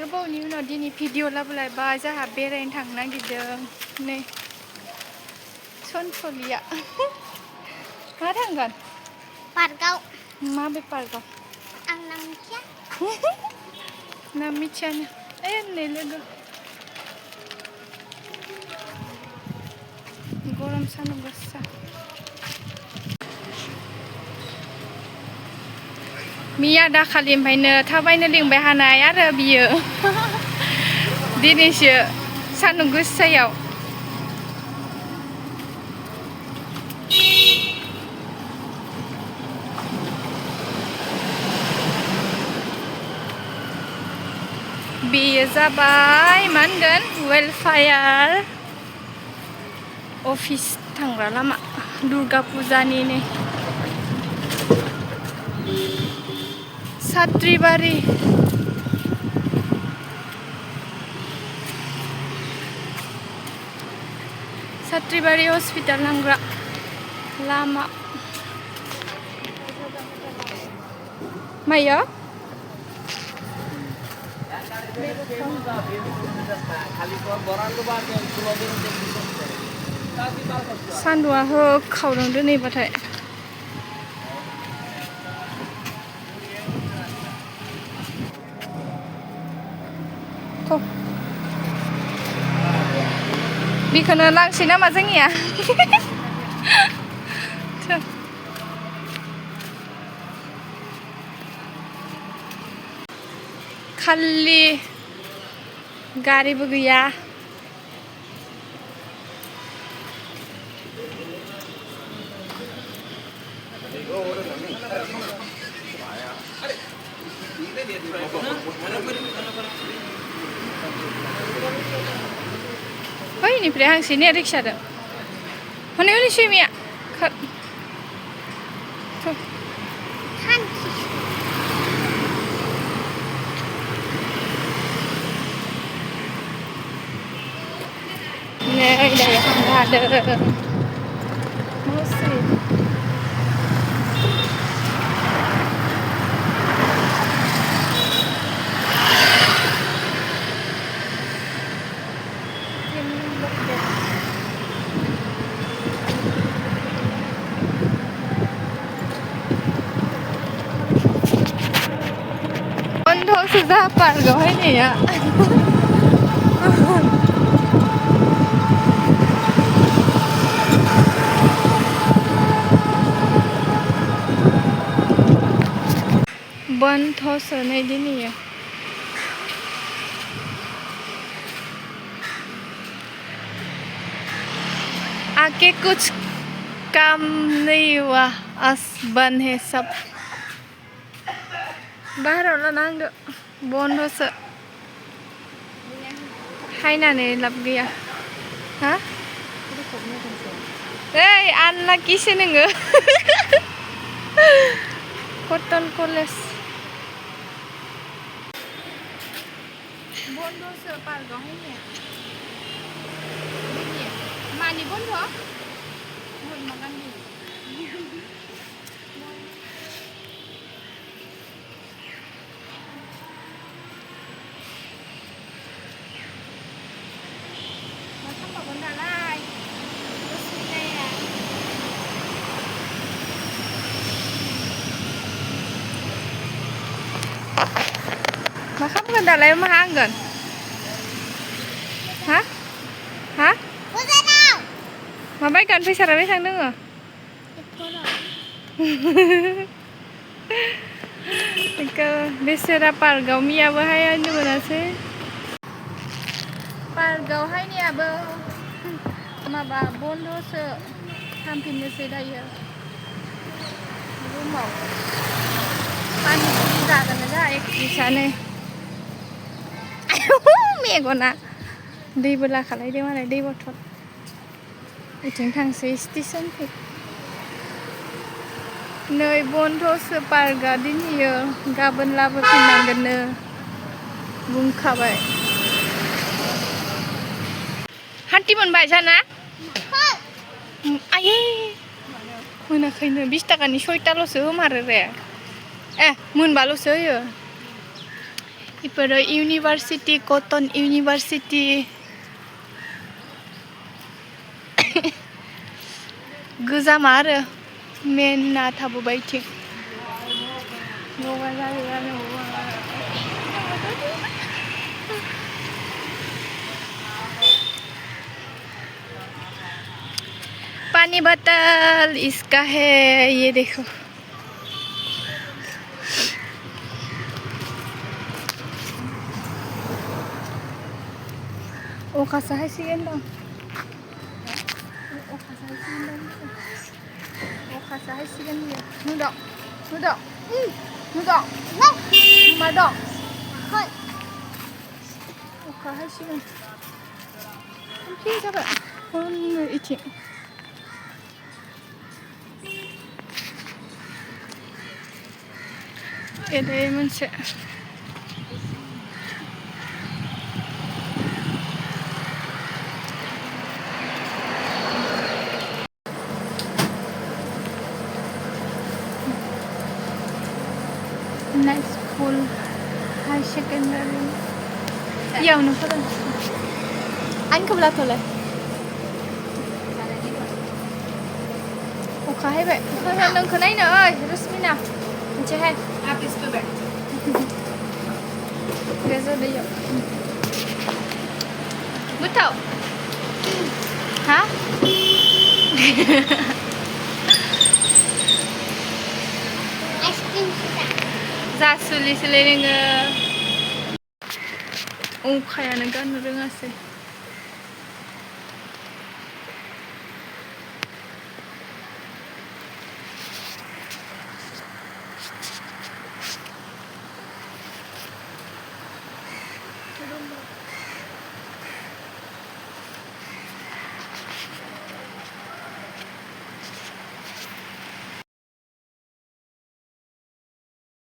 गोबावनि उनाव दिनै भिडिअ लाबोलायबाय जोंहा बेरायनो थांनो नागिरदों नै सनसलिया मा थांगोन पार्कआव माबे पार्कआव आं नाम मिथिया नाम मिथियानो नै लोगो गरम सान्दुं गोसा मिया दाखालिनिफ्रायनो थाबायनो लिंबाय हानाय आरो बियो दिनैसो सान्दुं गोसायाव बेयो जाबाय मा होनगोन वेलफेयार अफिस थांग्रा लामा दुर्गा फुजानि सात्रिबारि हस्पिटाल थांग्रा लामा मायो सान्दुंआ होखावदों दिनैबाथाय बेखौनो लांसै नामा जोंनिया खालि गारिबो गैया बैनिफ्राय हांसैने रिक्सादों हनै हनै सैमाया नै दायो हांगादों बन्द'सो जा पार्कआवहाय नैया बन्द'सो नै दिनैयो आके कुछ काम नहीं हुआ आज बंद है सब बाहेराव लानांदो बन्द'सो हायनानै लाब गैया हा ओइ आनलाकिसो नोङो कटन कलेज बन्द'सो पार्कआव हायनाया मानि बन्द' महात्मा गान्धी मा खालामबावगोन दालाय उसुबिदाया मा खालामगोन दालाय मा हांगोन हा हा मा बायगोन फैसा बेसेबां दोङो बेसेरा पार्कआव मियाबो हायनो मोनासै पार्कआव हायनायाबो माबा बन्द'सो थांफिननोसै दायो रुमाव पानिपुरि जागोन ना एकट्रिसानो मेगना दैबो लाखालायदों मालाय दै बथल बिथिं थांसै स्टेसनखै नै बन्द'सो पार्कआ दिनैयो गाबोन लाबोफिननांगोननो बुंखाबाय हान्थि मोनबाय जाना आयै मोनाखैनो 20 टाकानि 6टाल'सो होमारो रे मोनबाल'सो होयो इफोरो इउनिभारसिटि कटन इउनिभारसिटि गोजामा आरो मेनना थाबोबाय थिं पानी बोतल इसका है ये देखो अखा साहायसिगोन दं अखा साहायसिगोन बियो नुदों मा दं अखा हायसिगोन ओमफ्राय जाबाय हरनो इथिं एरै मोनसे नाइस स्कुल हाई सेकेन्डारि इयावनो फोरोंसिगोन आंखौबो लाथ'लाय अखा हायबाय नोंखौ नायनो ओइ रसमिना मोनसेहाय गेजेर दैयाव गोथाव हा आइसक्रिम जासुलिसोलै नोङो अखायानो गाननो रोङासै